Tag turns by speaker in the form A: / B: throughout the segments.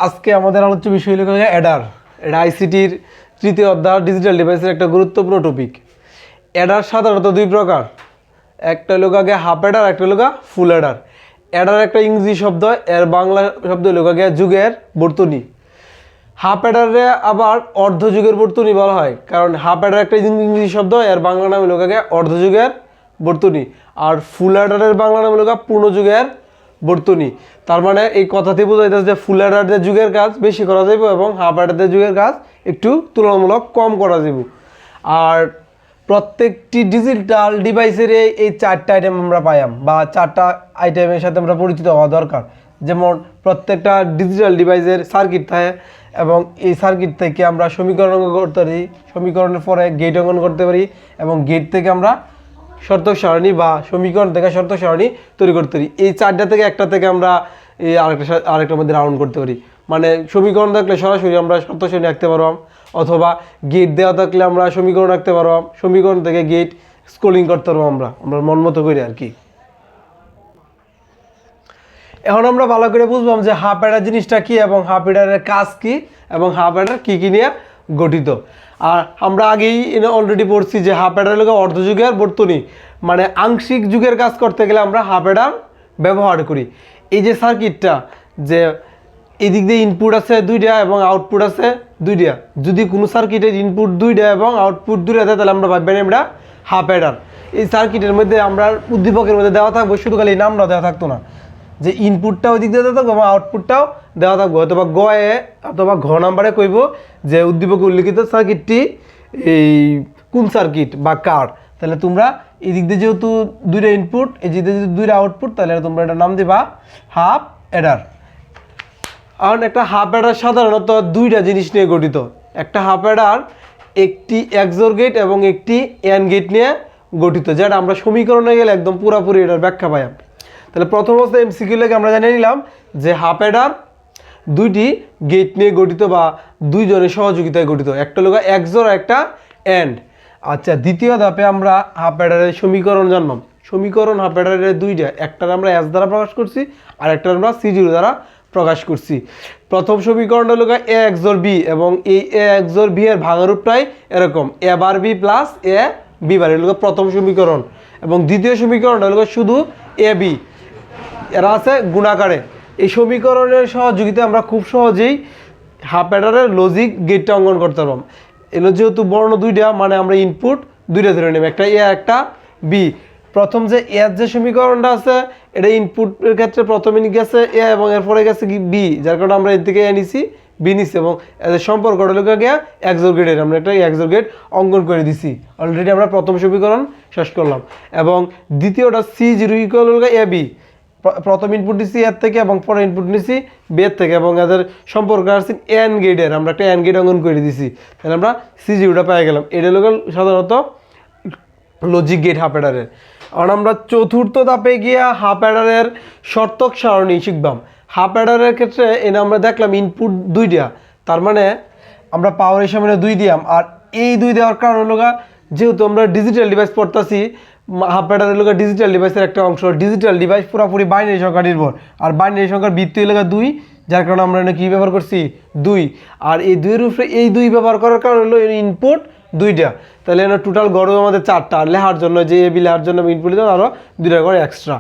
A: আজকে আমাদের আলোচ্য বিষয় হলো অ্যাডার। এটা আইসিটির তৃতীয় অধ্যায় ডিজিটাল ডিভাইসের একটা গুরুত্বপূর্ণ টপিক। অ্যাডার সাধারণত দুই প্রকার, একটা হলো আগে হাফ অ্যাডার, একটা হলো ফুল অ্যাডার। অ্যাডার একটা ইংরেজি শব্দ, এর বাংলা শব্দ হলো আগে যুগের বর্তনী। হাফ অ্যাডারে আবার অর্ধযুগের বর্তনী বলা হয়, কারণ হাফ অ্যাডার একটা ইংরেজি শব্দ, এর বাংলা নাম হলো আগে অর্ধযুগের বর্তনী। আর ফুল অ্যাডারের বাংলা নাম হলো পূর্ণযুগের বর্তনী। তার মানে এই কথাতে বোঝা যাচ্ছে যে ফুল অ্যাডারদের যুগের কাজ বেশি করা যাবে এবং হাফ অ্যাডারদের যুগের কাজ একটু তুলনামূলক কম করা যাবে। আর প্রত্যেকটি ডিজিটাল ডিভাইসের এই চারটা আইটেম আমরা পাইম, বা চারটা আইটেমের সাথে আমরা পরিচিত হওয়া দরকার। যেমন প্রত্যেকটা ডিজিটাল ডিভাইসের সার্কিট থাকে এবং এই সার্কিট থেকে আমরা সমীকরণ অঙ্কন করতে পারি, সমীকরণের পরে গেট অঙ্কন করতে পারি এবং গেট থেকে আমরা শর্ত সারণী বা সমীকরণ থেকে শর্ত সারণী তৈরি করতে পারি। এই চারটা থেকে একটা থেকে আমরা এই আরেকটার মধ্যে রাউন্ড করতে পারি। মানে সমীকরণ থাকলে সরাসরি আমরা শর্ত সারণী আঁকতে পারলাম, অথবা গেট দেওয়া থাকলে আমরা সমীকরণ আঁকতে পারলাম, সমীকরণ থেকে গেট স্ক্রলিং করতে পারবো আমরা মন মতো করে আর কি। এখন আমরা ভালো করে বুঝলাম যে হাফ অ্যাডার জিনিসটা কি এবং হাফ অ্যাডারের কাজ কি এবং হাফ অ্যাডার কী কী নিয়ে গঠিত। আর আমরা আগেই অলরেডি পড়ছি যে হাফ অ্যাডার হলো অর্ধযুগের বর্তনী, মানে আংশিক যুগের কাজ করতে গেলে আমরা হাফ অ্যাডার ব্যবহার করি। এই যে সার্কিটটা, যে এদিক দিয়ে ইনপুট আছে দুইটা এবং আউটপুট আছে দুইটা, যদি কোনো সার্কিটের ইনপুট দুইটা এবং আউটপুট দুইটা দেয় তাহলে আমরা ভাববেন আমরা হাফ অ্যাডার। এই সার্কিটের মধ্যে আমরা উদ্দীপকের মধ্যে দেওয়া থাকবো, শুধু খালি নামটা দেওয়া থাকতো না, যে ইনপুটটা ওই দিক দিয়ে দেওয়া থাকবো এবং আউটপুটটাও দেওয়া থাকবো, অথবা গয়ে অথবা ঘ নাম্বারে কইব যে উদ্দীপকে উল্লিখিত সার্কিটটি এই কোন সার্কিট বা কার। তাহলে তোমরা এই দিক দিয়ে যেহেতু দুইটা ইনপুট, এই দিক দিয়ে দুইটা আউটপুট, তাহলে তোমরা এটার নাম দিবা হাফ অ্যাডার। কারণ একটা হাফ অ্যাডার সাধারণত দুইটা জিনিস নিয়ে গঠিত। একটা হাফ অ্যাডার একটি এক্সোর গেট এবং একটি অ্যান্ড গেট নিয়ে গঠিত, যেটা আমরা সমীকরণে গেলে একদম পুরোপুরি এটার ব্যাখ্যা পাই। তাহলে প্রথম অবস্থায় এমসিকিউ লেগে আমরা জানিয়ে নিলাম যে হাফ অ্যাডার দুইটি গেট নিয়ে গঠিত বা দুইজনের সহযোগিতায় গঠিত, একটা হলো এক্সোর একটা অ্যান্ড। আচ্ছা, দ্বিতীয় ধাপে আমরা হাফ অ্যাডারের সমীকরণ জানলাম। সমীকরণ হাফ অ্যাডারের দুইটা, একটার আমরা এস দ্বারা প্রকাশ করছি আর একটার আমরা সি0 দ্বারা প্রকাশ করছি। প্রথম সমীকরণটা হলো এ এক্সোর বি এবং এই এ এক্সোর বি এর ভাঙারূপটাই এরকম এ বার বি প্লাস এ বি বার, এগুলো প্রথম সমীকরণ। এবং দ্বিতীয় সমীকরণটা হলো শুধু এ বি, এরা আছে গুণাকারে। এই সমীকরণের সহযোগিতায় আমরা খুব সহজেই হাফ অ্যাডারের লজিক গেটটা অঙ্কন করতে পারলাম। এগুলো যেহেতু বর্ণ দুইটা, মানে আমরা ইনপুট দুইটা ধরে নেব, একটা এ একটা বি। প্রথম যে এর যে সমীকরণটা আছে, এটা ইনপুটের ক্ষেত্রে প্রথমে গেছে এ এবং এরপরে গেছে কি বি, যার কারণে আমরা এর থেকে এ নিছি বি নিছি এবং এদের সম্পর্কটা হলো গিয়ে এক্সোর গেটের, আমরা একটা এক্সোর গেট অঙ্কন করে দিছি। অলরেডি আমরা প্রথম সমীকরণ শেষ করলাম। এবং দ্বিতীয়টা সি0 ইকুয়াল হলো এ বি, প্রথম ইনপুট দিচ্ছি এর থেকে এবং পরে ইনপুট নিচ্ছি বি এর থেকে এবং এদের সম্পর্ক আসছে এন গেটের, আমরা একটা এন গেট অঙ্কন করে দিছি। তাহলে আমরা সি0টা পেয়ে গেলাম। এটা হলো সাধারণত লজিক গেট হাফ অ্যাডারের। আর আমরা চতুর্থ ধাপে গিয়ে হাফ অ্যাডারের শর্তক সারণী শিখবাম। হাফ অ্যাডারের ক্ষেত্রে এনে আমরা দেখলাম ইনপুট দুইটা, তার মানে আমরা পাওয়ারের সামনে দুই দিলাম। আর এই দুই দেওয়ার কারণ হলো যেহেতু আমরা ডিজিটাল ডিভাইস পড়তেছি, হাফ অ্যাডারের হলো ডিজিটাল ডিভাইসের একটা অংশ। ডিজিটাল ডিভাইস পুরোপুরি বাইনারি সংখ্যা নির্ভর, আর বাইনারি সংখ্যার ভিত্তি হলো দুই, যার কারণে আমরা এখানে কী ব্যবহার করছি দুই। আর এই দুইয়ের উপরে এই দুই ব্যবহার করার কারণ হলো ইনপুট দুইটা, তাহলে এখানে টোটাল গড় আমাদের চারটা। আর লেখার জন্য যে এ বি লেখার জন্য ইনপুট দিলাম আরও দুইটা করে এক্সট্রা।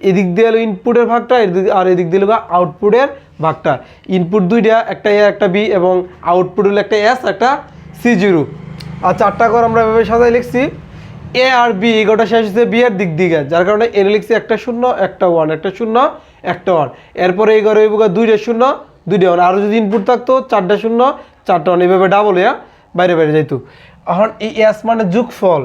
A: এদিক দিয়ে হলো ইনপুটের ভাগটা, আর এদিক দিয়ে হলো আউটপুটের ভাগটা। ইনপুট দুইটা, একটা এ একটা বি এবং আউটপুট হলো একটা এস একটা সি0। আর চারটা করে আমরা এভাবে সাজাই লিখছি। এ আর বি এগোটা শেষ হচ্ছে বি এর দিক দিকে, যার কারণে এনে লিখছি একটা শূন্য একটা ওয়ান, একটা শূন্য একটা ওয়ান। এরপরে এই ঘরে দুইটা শূন্য দুইটা ওয়ান, আরও যদি ইনপুট থাকতো চারটা শূন্য চারটা ওয়ান, এইভাবে ডাবল বাইরে বাইরে যাইতো। এখন এই এস মানে যোগফল,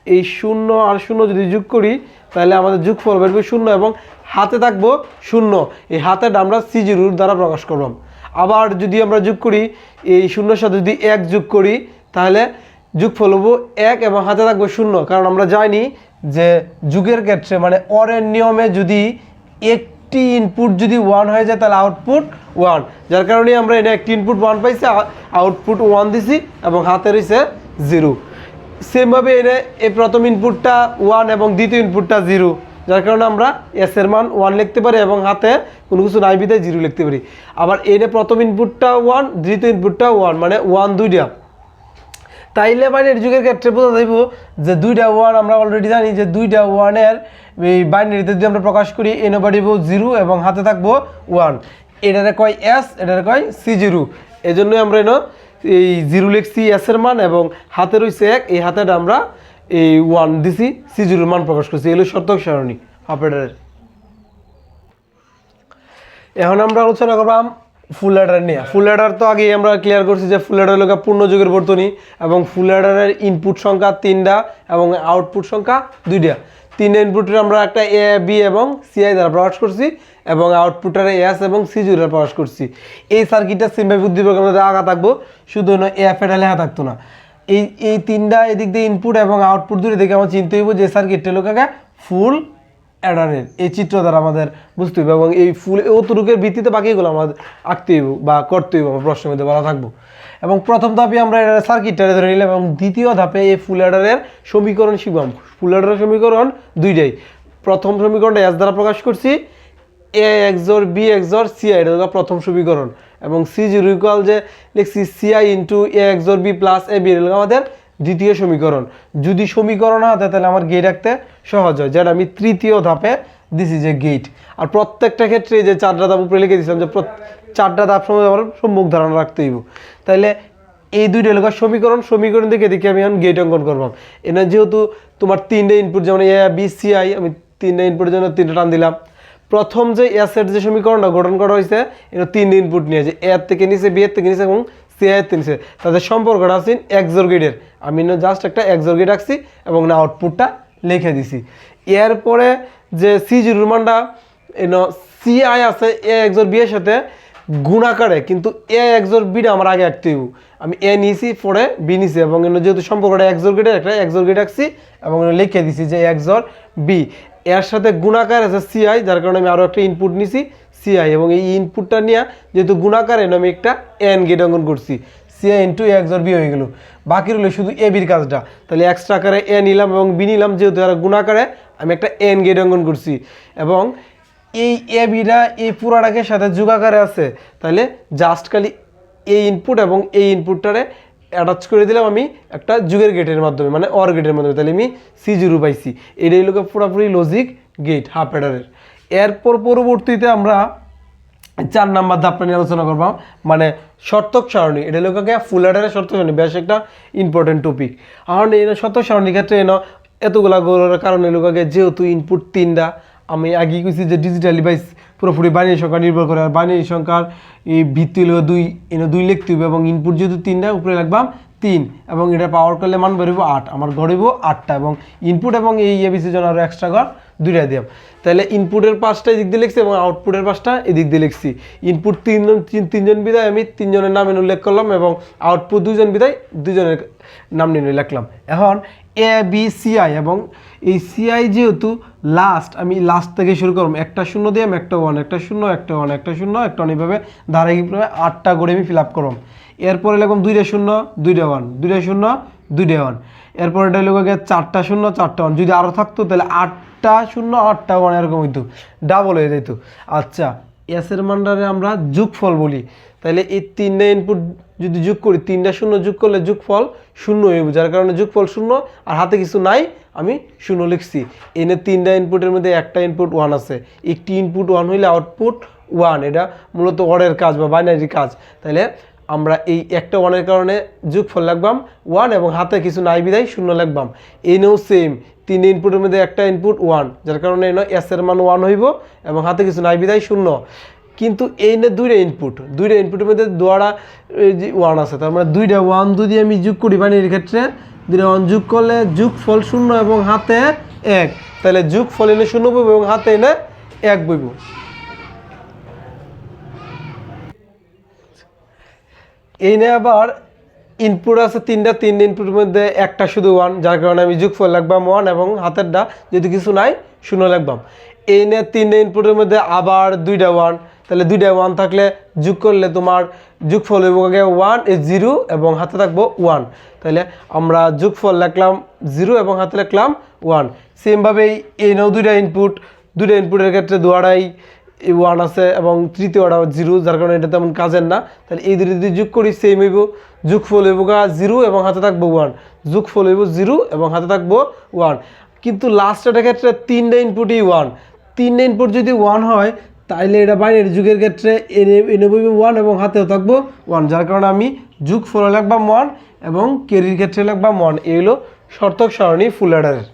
A: এই শূন্য আর শূন্য যদি যোগ করি তাহলে আমাদের যোগফল বেরবে শূন্য এবং হাতে থাকবো শূন্য। এই হাতেটা আমরা সি0 দ্বারা প্রকাশ করলাম। আবার যদি আমরা যোগ করি এই শূন্যর সাথে যদি এক যোগ করি তাহলে যোগফল হবো এক এবং হাতে থাকবো শূন্য, কারণ আমরা জানি যে যুগের ক্ষেত্রে মানে অরের নিয়মে যদি একটি ইনপুট যদি ওয়ান হয়ে যায় তাহলে আউটপুট ওয়ান, যার কারণে আমরা এনে একটি ইনপুট ওয়ান পাইছি, আউটপুট ওয়ান দিছি এবং হাতে রয়েছে 0। সেমভাবে এনে এই প্রথম ইনপুটটা ওয়ান এবং দ্বিতীয় ইনপুটটা 0, যার কারণে আমরা এস এর মান 1 লিখতে পারি এবং হাতে কোনো কিছু নাই বিধায় 0 লিখতে পারি। আবার এনে প্রথম ইনপুটটা 1, দ্বিতীয় ইনপুটটা 1, মানে 1 দুইটা। তাইলে বাইনারি যুগের ক্ষেত্রে বোঝা যাইব যে দুইটা 1 আমরা অলরেডি জানি যে দুইটা 1-এর এই বাইনারিতে যদি আমরা প্রকাশ করি এনে বাড়িব 0 এবং হাতে থাকবো 1, এটারে কয় এস, এটারে কয় C0। এই জন্যই আমরা এই 0 লিখছি এস এর মান এবং হাতে রয়েছে 1, এই হাতেটা আমরা এই 1 দিছি, C0 মান প্রকাশ করছি। এগুলো শর্তক সারণী হাফ অ্যাডারের। এখন আমরা আলোচনা করলাম ফুল অ্যাডার নিয়ে। ফুল অ্যাডার তো আগেই আমরা ক্লিয়ার করছি যে ফুল অ্যাডার হলো পূর্ণ যুগের বর্তনী এবং ফুল অ্যাডারের ইনপুট সংখ্যা 3টা এবং আউটপুট সংখ্যা 2টা। 3 ইনপুটের আমরা একটা এ, বি এবং সিআই দ্বারা প্রকাশ করছি এবং আউটপুটের এস এবং C0 দ্বারা প্রকাশ করছি। এই সার্কিটটা সিম্পল বুদ্ধি প্রোগ্রামে আগা থাকবো, শুধু এফ এটা লেখা থাকতো না। এই 3টা এদিক দিয়ে ইনপুট এবং আউটপুট দুটো দেখে আমার চিনতে হইব যে সার্কিটটা লোক ফুল অ্যাডারের। এই চিত্র দ্বারা আমাদের বুঝতে হবে এবং এই ফুল অতটুকের ভিত্তিতে বাকিগুলো আমাদের আঁকতে হইব বা করতে হইব, আমার প্রশ্নের মধ্যে বলা থাকবো। এবং প্রথম ধাপে আমরা সার্কিটটা ধরে নিলাম এবং দ্বিতীয় ধাপে এই ফুল অ্যাডারের সমীকরণ শিখলাম। ফুল অ্যাডারের সমীকরণ দুইটাই। প্রথম সমীকরণটা এস দ্বারা প্রকাশ করছি, এ এক্সর বি এক্সর সিআই, এটা প্রথম সমীকরণ এবং C0 ইকুয়াল যে লিখছি CI into A XOR B plus A B, এটা আমাদের দ্বিতীয় সমীকরণ। যদি সমীকরণ হয় তাহলে আমার গেট রাখতে সহজ হয়, যেটা আমি তৃতীয় ধাপে দিছি যে গেট। আর প্রত্যেকটা ক্ষেত্রে যে 4টা ধাপ উপরে লিখে দিয়েছিলাম যে 4টা ধাপ সময় আমার সম্মুখ ধারণা রাখতে হইব। তাইলে এই দুইটা এলাকার সমীকরণ দেখে আমি এখন গেট অঙ্কন করবাম। এনে যেহেতু তোমার 3টে ইনপুট, যেমন এ বি সিআই, আমি 3টে ইনপুটের জন্য 3টা টান দিলাম। প্রথম যে এসের যে সমীকরণটা গঠন করা হয়েছে এটা 3 ইনপুট নিয়ে, যে এর থেকে নিচে, বি এর থেকে নিচে এবং সি এর থেকে নিচে, তাদের সম্পর্কটা আছে এক্সর গেটের। আমি জাস্ট একটা এক্সর গেট রাখছি এবং না আউটপুটটা লিখে দিছি। এরপরে যে C0 মানটা সিআই আছে এ এক্সর বি এর সাথে গুণাকারে, কিন্তু এ এক্সর বিটা আমার আগে আঁকতে হইব। আমি এ নিয়েছি, পরে বি নিছি এবং যেহেতু সম্পর্কটা এক্সর গেটের, একটা এক্সর গেট রাখছি এবং লিখে দিছি যে এক্সর বি। এর সাথে গুণাকার আছে সিআই, যার কারণে আমি আরও একটা ইনপুট নিছি সিআই এবং এই ইনপুটটা নিয়ে যেহেতু গুণাকার এনে আমি একটা এন গেট অঙ্কন করছি, সিআই ইন্টু এ এক্সর বি হয়ে গেল। বাকি রইল শুধু এ বির কাজটা। তাহলে এক্সট্রা আকারে এ নিলাম এবং বি নিলাম, যেহেতু আর গুণাকারে আমি একটা এন গেট অঙ্কন করছি এবং এই এ বিটা এই পুরাটাকে সাথে যোগাকারে আছে। তাহলে জাস্ট খালি এই ইনপুট এবং এই ইনপুটটারে অ্যাটাচ করে দিলাম আমি একটা যুগের গেটের মাধ্যমে, মানে অর গেটের মাধ্যমে। তাহলে আমি C0 পাইছি। এটাই লোকে পুরোপুরি লজিক গেট হাফ অ্যাডারের। এরপর পরবর্তীতে আমরা 4 নাম্বার ধাপটা নিয়ে আলোচনা করবো, মানে শর্তক সারণী। এটা লোককে ফুল অ্যাডারের শর্তক সারণী, বেশ একটা ইম্পর্টেন্ট টপিক। আর এই শর্তক সারণীর ক্ষেত্রে এতগুলা গৌরের কারণে লোককে যেহেতু ইনপুট 3টা, আমি আগে কইছি যে ডিজিটালি বাইস পুরোপুরি বাইনারি সংখ্যা নির্ভর করে, আর বাইনারি সংখ্যার এই ভিত্তি হলো 2, 2 লিখতে হবে এবং ইনপুট যেহেতু 3টা, উপরে লিখবাম 3 এবং এটা পাওয়ার করলে মান বেরোবো 8, আমার গড়িব 8টা এবং ইনপুট এবং এই এবিসির জন্য আরও এক্সট্রা ঘর 2টা দিলাম। তাহলে ইনপুটের 5টা এদিক দিয়ে লিখছি এবং আউটপুটের 5টা এদিক দিয়ে লিখছি। ইনপুট 3জন বিদায় আমি 3 জনের নাম উল্লেখ করলাম এবং আউটপুট 2জন বিদায় 2জনের নাম নিয়ে লিখলাম। এখন এ বি সিআই এবং এই সিআই যেহেতু লাস্ট, আমি লাস্ট থেকে শুরু করলাম, একটা 0 দিয়ে আমি একটা 1, একটা 0, একটা 1, একটা 0, একটা 1, এইভাবে ধারাবাহিকভাবে 8টা করে আমি ফিল আপ করলাম। এরপরে লিখলাম 2টা 0, 2টা 1, 2টা 0, 2টা 1। এরপরে এটা লিখবো 4টা 0, 4টা 1। যদি আরও থাকতো তাহলে 8টা 0, 8টা 1 এরকম হইতো, ডাবল হয়ে যেত। আচ্ছা, এসের মানটারে আমরা যোগফল বলি। তাহলে এই 3টা ইনপুট যদি যোগ করি, 3টা 0 যোগ করলে যোগফল 0 হইব, যার কারণে যোগফল 0 আর হাতে কিছু নাই, আমি 0 লিখছি। এনে 3টা ইনপুটের মধ্যে একটা ইনপুট 1 আছে, একটি ইনপুট 1 হইলে আউটপুট 1। এটা মূলত অরের কাজ বা বাইনারি কাজ। তাহলে আমরা এই একটা 1-এর কারণে যোগফল লিখবাম 1 এবং হাতে কিছু নাই বিদায় 0 লিখবাম। এনেও সেম, 3 ইনপুটের মধ্যে একটা ইনপুট 1, যার কারণে এস এর মান 1 হইব এবং হাতে কিছু নাই বিদায় 0। কিন্তু এই নে 2টা ইনপুটের মধ্যে 2টা 1 আছে, তার মানে 2টা 1 যদি আমি যোগ করি বাইনারির ক্ষেত্রে, 2টা 1 যোগ করলে যোগফল 0 এবং হাতে 1। তাহলে যোগফল এনে 0 বইব এবং হাতে এনে 1 বইব। এই নিয়ে আবার ইনপুট আছে 3টা, 3 ইনপুটের মধ্যে একটা শুধু 1, যার কারণে আমি যোগফল লিখবাম 1 এবং হাতেরটা যদি কিছু নাই 0 লিখবাম। এই নিয়ে 3টা ইনপুটের মধ্যে আবার 2টা 1, তাহলে দুইটায় 1 থাকলে যোগ করলে তোমার যোগফল হইব আগে 1 0 এবং হাতে থাকবো 1। তাহলে আমরা যোগফল লিখলাম 0 এবং হাতে লিখলাম 1। সেমভাবেই এই নাও দুইটা ইনপুটের ক্ষেত্রে দুয়ারাই 1 আছে এবং তৃতীয়টা 0, যার কারণে এটা তেমন কাজের না। তাহলে এই দুটো যদি যোগ করি সেম হইব, যোগফল হইব 0 এবং হাতে থাকবো 1, যোগফল হইব 0 এবং হাতে থাকবো 1। কিন্তু লাস্টের ক্ষেত্রে 3টা ইনপুটই 1, 3টা ইনপুট যদি 1 হয় তাইলে এটা বাইনারি যুগের ক্ষেত্রে এনে বইব 1 এবং হাতেও থাকবো 1, যার কারণে আমি যোগফল লিখবাম 1 এবং ক্যারির ক্ষেত্রে লিখবাম 1। এই হলো শর্তক সারণী ফুল অ্যাডারের।